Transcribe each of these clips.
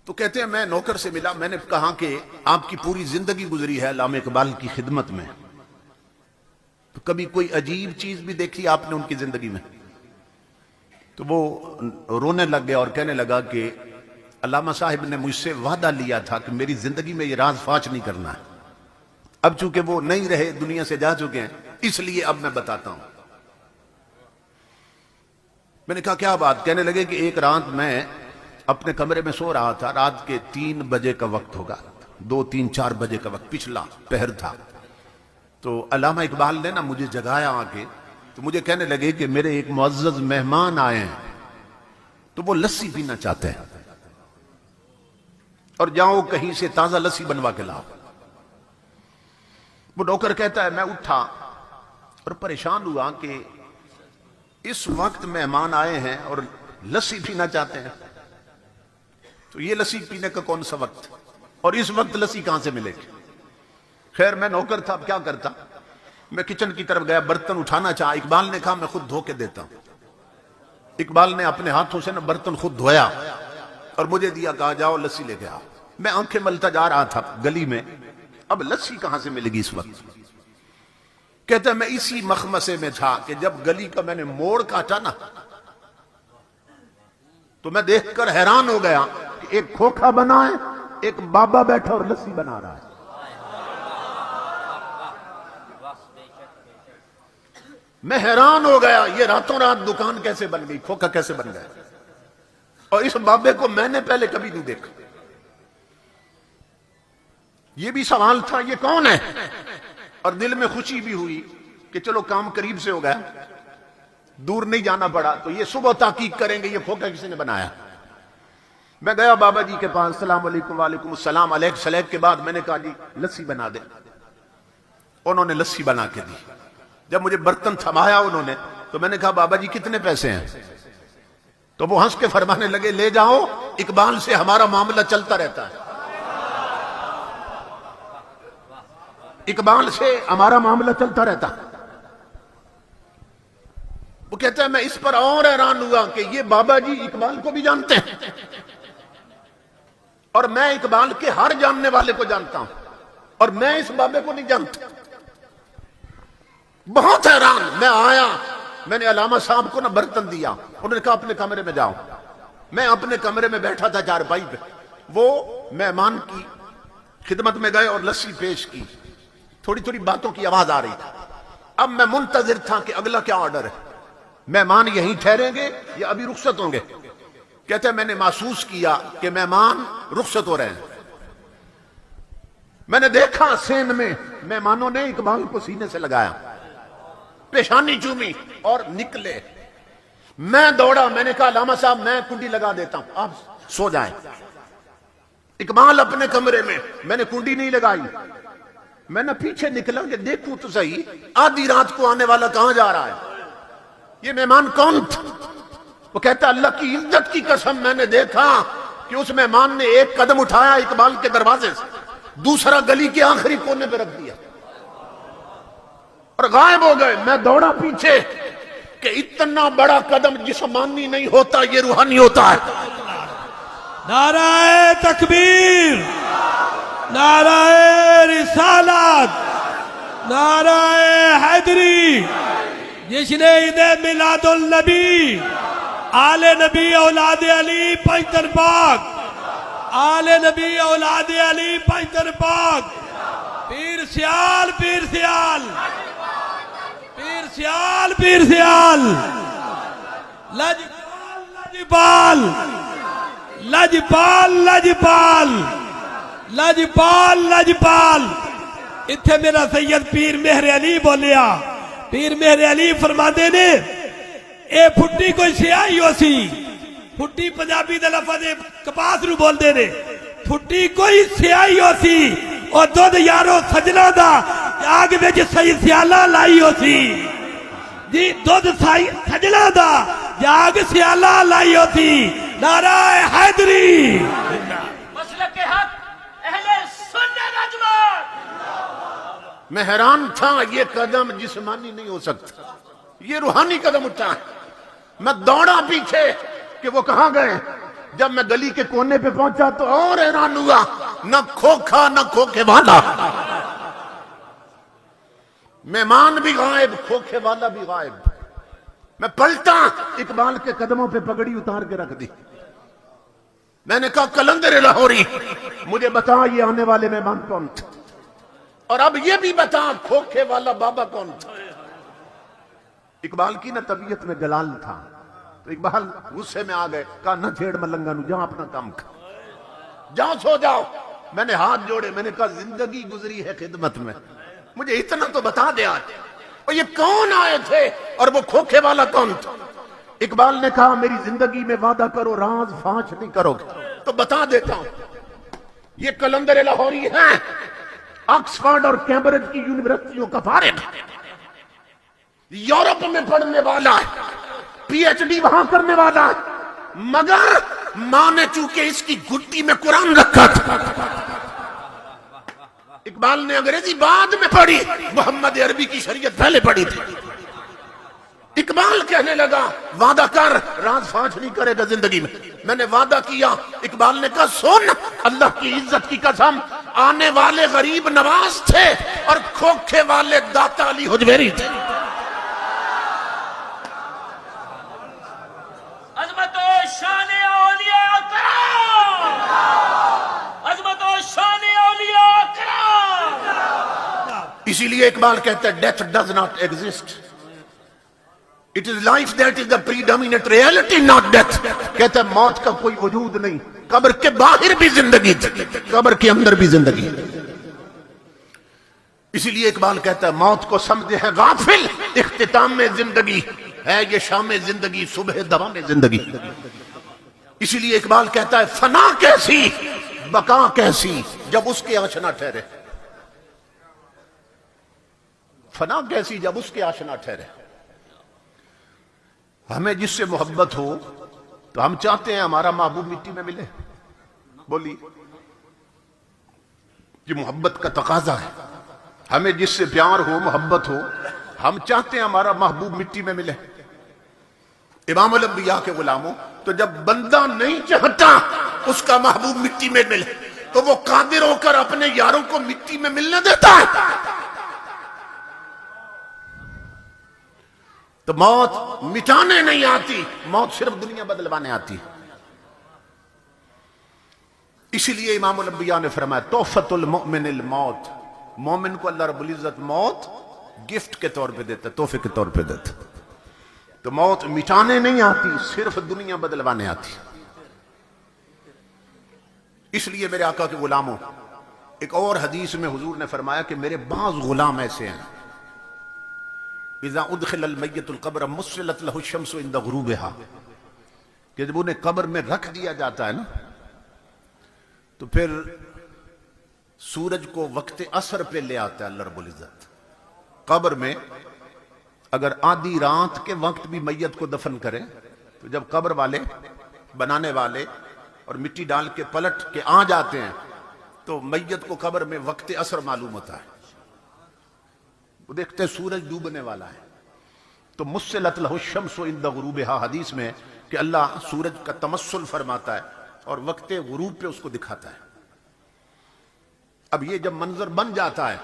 तो कहते हैं मैं नौकर से मिला, मैंने कहा कि आपकी पूरी जिंदगी गुजरी है अल्लामा इकबाल की खिदमत में, तो कभी कोई अजीब चीज भी देखी आपने उनकी जिंदगी में? तो वो रोने लग गया और कहने लगा कि अल्लामा साहिब ने मुझसे वादा लिया था कि मेरी जिंदगी में ये राज फाश नहीं करना है। अब चूंकि वो नहीं रहे, दुनिया से जा चुके हैं, इसलिए अब मैं बताता हूं। मैंने कहा क्या बात? कहने लगे कि एक रात मैं अपने कमरे में सो रहा था, रात के 3 बजे का वक्त होगा, 2, 3, 4 बजे का वक्त, पिछला पहर था। तो अल्लामा इकबाल ने ना मुझे जगाया आके, तो मुझे कहने लगे कि मेरे एक मुअज़्ज़ज़ मेहमान आए हैं, तो वो लस्सी पीना चाहते हैं और जाओ कहीं से ताजा लस्सी बनवा के लाओ। वो नौकर कहता है मैं उठा और परेशान हुआ कि इस वक्त मेहमान आए हैं और लस्सी पीना चाहते हैं, तो ये लस्सी पीने का कौन सा वक्त, और इस वक्त लस्सी कहां से मिलेगी? खैर मैं नौकर था, अब क्या करता। मैं किचन की तरफ गया, बर्तन उठाना चाहा, इकबाल ने कहा मैं खुद धो के देता हूं। इकबाल ने अपने हाथों से ना बर्तन खुद धोया और मुझे दिया, कहा जाओ लस्सी लेके आओ। मैं आंखें मलता जा रहा था गली में, अब लस्सी कहां से मिलेगी इस वक्त? कहता मैं इसी मखमसे में था कि जब गली का मैंने मोड़ काटा ना, तो मैं देखकर हैरान हो गया कि एक खोखा बना है, एक बाबा बैठा और लस्सी बना रहा है। मैं हैरान हो गया, ये रातों रात दुकान कैसे बन गई, खोखा कैसे बन गया, और इस बाबे को मैंने पहले कभी नहीं देखा। ये भी सवाल था ये कौन है, और दिल में खुशी भी हुई कि चलो काम करीब से हो गया, दूर नहीं जाना पड़ा। तो ये सुबह ताकीद करेंगे ये खोखा किसी ने बनाया। मैं गया बाबा जी के पास, सलाम अलैकुम, वालेकुम सलाम, अलैक सलैक के बाद मैंने कहा जी लस्सी बना दे। उन्होंने लस्सी बना के दी। जब मुझे बर्तन थमाया उन्होंने, तो मैंने कहा बाबा जी कितने पैसे हैं? तो वो हंस के फरमाने लगे ले जाओ, इकबाल से हमारा मामला चलता रहता है, इकबाल से हमारा मामला चलता रहता। वो कहता है मैं इस पर और हैरान हुआ कि ये बाबा जी इकबाल को भी जानते हैं और मैं इकबाल के हर जानने वाले को जानता हूं, और मैं इस बाबे को नहीं जानता। बहुत हैरान मैं आया, मैंने अल्लामा साहब को ना बर्तन दिया, उन्होंने कहा अपने कमरे में जाओ। मैं अपने कमरे में बैठा था चारपाई पे, वो मेहमान की खिदमत में गए और लस्सी पेश की। थोड़ी थोड़ी बातों की आवाज आ रही थी। अब मैं मुंतजिर था कि अगला क्या ऑर्डर है, मेहमान यहीं ठहरेंगे या अभी रुखसत होंगे? कहते हैं मैंने महसूस किया कि मेहमान रुखसत हो रहे हैं। मैंने देखा सेन में मेहमानों ने इकबाल को सीने से लगाया, पेशानी चूमी और निकले। मैं दौड़ा, मैंने कहा अल्लामा साहब मैं कुंडी लगा देता हूं, आप सो जाएं। इकबाल अपने कमरे में, मैंने कुंडी नहीं लगाई। मैं ना पीछे निकला कि देखूं तो सही आधी रात को आने वाला कहां जा रहा है, ये मेहमान कौन था? वो कहता अल्लाह की इज्जत की कसम मैंने देखा कि उस मेहमान ने एक कदम उठाया इकबाल के दरवाजे से, दूसरा गली के आखिरी कोने पे रख दिया और गायब हो गए। मैं दौड़ा पीछे कि इतना बड़ा कदम जिस्मानी नहीं होता, ये रूहानी होता है। नाराए तकबीर, नाराए रिसालत, नाराए हैदरी। जिसने ईद मिलादुल नबी, आले नबी औलाद अली पैतर पाक, आले नबी औलाद अली पैतर पाक, पीर सियाल, पीर सियाल, पीर सियाल, पीर सियाल, लजपाल, लजपाल, लजपाल, लजपाल, लजपाल। इत्थे मेरा सैयद पीर मेहर अली बोलिया। पीर मेहर अली फरमाते ने ए फुट्टी कोई सियाही हो सी, फुट्टी पंजाबी दे लफज कपास नूं बोलदे ने, फुट्टी कोई सियाही हो सी और दुध यारो सजना दा आग विच सही सियाला लाई हो सी जी, दुध साई सजना दा जाग सियाला लाई हो सी। नाराए हैदरी, मसलक के हक अहले सुन्नत अजमान। मैं हैरान था, ये कदम जिस्मानी नहीं हो सकता, ये रूहानी कदम उठा है। मैं दौड़ा पीछे कि वो कहां गए, जब मैं गली के कोने पे पहुंचा तो और हैरान हुआ, न खोखा न खोखे वाला, मेहमान भी गायब, खोखे वाला भी गायब। मैं पलटा, इकबाल के कदमों पे पगड़ी उतार के रख दी। मैंने कहा कलंदर लाहौरी, मुझे बता ये आने वाले मेहमान कौन थे, और अब ये भी बता खोखे वाला बाबा कौन था। इकबाल की ना तबीयत में जलाल था, तो इकबाल गुस्से में आ गए, कहा न छेड़ मलंगा नू, जाओ अपना काम कर, जाओ सो जाओ। मैंने हाथ जोड़े, मैंने कहा जिंदगी गुजरी है खिदमत में, मुझे इतना तो बता दे आज, और ये कौन आए थे और वो खोखे वाला कौन था। इकबाल ने कहा मेरी जिंदगी में वादा करो राज फाश नहीं करोगे, तो बता देता हूं। ये कलंदर लाहौरी है, ऑक्सफोर्ड और कैम्ब्रिज की यूनिवर्सिटियों का फारिग, यूरोप में पढ़ने वाला है, पीएचडी वहां करने वाला है, मगर मां ने चूंकि इसकी घुट्टी में कुरान रखा था। इकबाल ने अंग्रेजी बाद में पढ़ी, मोहम्मद अरबी की शरीयत पहले पढ़ी थी। इकबाल कहने लगा वादा कर राज फाश नहीं करेगा जिंदगी में। मैंने वादा किया। इकबाल ने कहा सुन, अल्लाह की इज्जत की कसम, आने वाले गरीब नवाज थे और खोखे वाले दाता अली हुजवेरी थे। अजमतो शान औलिया कराम, अजमतो शान औलिया कराम। इसीलिए इकबाल कहता है death does not exist, it is life that is the predominant reality not death. कहता है मौत का कोई वजूद नहीं, कब्र के बाहर भी जिंदगी थी, कब्र के अंदर भी जिंदगी। इसीलिए इकबाल कहता है मौत को समझे हैं गाफिल, इख्तिताम में जिंदगी है ये शाम जिंदगी, सुबह दवा में जिंदगी। इसीलिए इकबाल कहता है फना कैसी बका कैसी जब उसके आशना ठहरे, फना कैसी जब उसके आशना ठहरे। हमें जिससे मोहब्बत हो तो हम चाहते हैं हमारा महबूब मिट्टी में मिले, बोली ये मोहब्बत का तकाजा है। हमें जिससे प्यार हो मोहब्बत हो, हम चाहते हैं हमारा महबूब मिट्टी में मिले। इमाम अल अंबिया के गुलामों, तो जब बंदा नहीं चाहता उसका महबूब मिट्टी में मिले तो वो कादिर होकर अपने यारों को मिट्टी में मिलने देता है। तो मौत मिटाने नहीं आती, मौत सिर्फ दुनिया बदलवाने आती है। इसीलिए इमाम अल अंबिया ने फरमाया तोहफतुल मुमिनिल मौत, मोमिन को अल्लाह रब्बुल इज्जत मौत गिफ्ट के तौर पे देता, तोहफे के तौर पे देता। तो मौत मिटाने नहीं आती, सिर्फ दुनिया बदलवाने आती। इसलिए मेरे आका के गुलामों, एक और हदीस में हुजूर ने फरमाया कि मेरे बाज गुलाम ऐसे हैं, इज़ा उदखिलल मय्यतुल क़ब्र मुस्सिलत लहु शम्सु इंदा गुरूबिहा, कि जब उन्हें कब्र में रख दिया जाता है ना, तो फिर सूरज को वक्त असर पे ले आता है अल्लाह रब्बुल इज्जत। कब्र में अगर आधी रात के वक्त भी मैयत को दफन करें, तो जब कब्र वाले बनाने वाले और मिट्टी डाल के पलट के आ जाते हैं तो मैयत को कब्र में वक्त असर मालूम होता है। वो देखते सूरज डूबने वाला है, तो मुस्सिलत लहु शम्सु इंदा गुरूबिहा, हदीस में कि अल्लाह सूरज का तमस्सुल फरमाता है और वक्त गुरूब पे उसको दिखाता है। अब ये जब मंजर बन जाता है,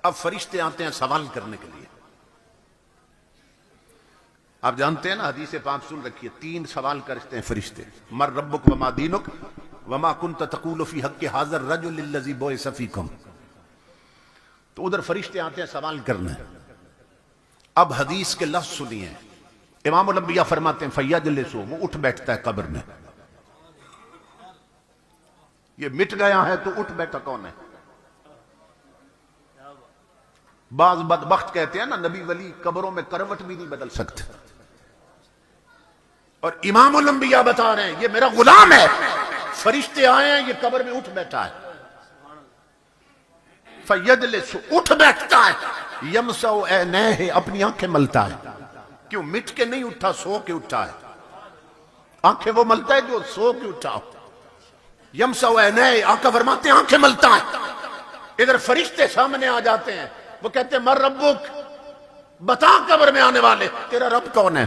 अब फरिश्ते आते हैं सवाल करने के लिए। आप जानते हैं ना, हदीस पाक सुन रखिए, 3 सवाल करते हैं फरिश्ते, मर रब्बुक वमा दीनुक वमा कुन्त तक़ूलु फी हक़्क़ि हाज़िर रजुल लज़ी बुइसा फ़ीकुम। तो उधर फरिश्ते आते हैं सवाल करने। अब हदीस के लफ्ज़ सुनिए, इमाम अल अंबिया फरमाते हैं फ़यजलिसु, वो उठ बैठता है कब्र में। ये मिट गया है तो उठ बैठा कौन है? बाज बदबख्त कहते हैं ना, नबी वली कब्रों में करवट भी नहीं बदल सकते, और इमाम अल अंबिया बता रहे हैं ये मेरा गुलाम है, फरिश्ते आए हैं, ये कब्र में उठ बैठा है। फयजलिसु, उठ बैठता है, यमसउ ऐनैहि, अपनी आंखें मलता है। क्यों? मिट के नहीं उठा, सो के उठा है। आंखें वो मलता है जो सो के उठा। यमसउ ऐनैहि, आका फरमाते हैं आंखें मलता है। इधर फरिश्ते सामने आ जाते हैं, वो कहते हैं मर रब्बुक, बता कब्र में आने वाले तेरा रब कौन है।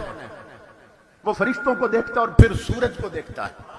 वो फरिश्तों को देखता और फिर सूरज को देखता है।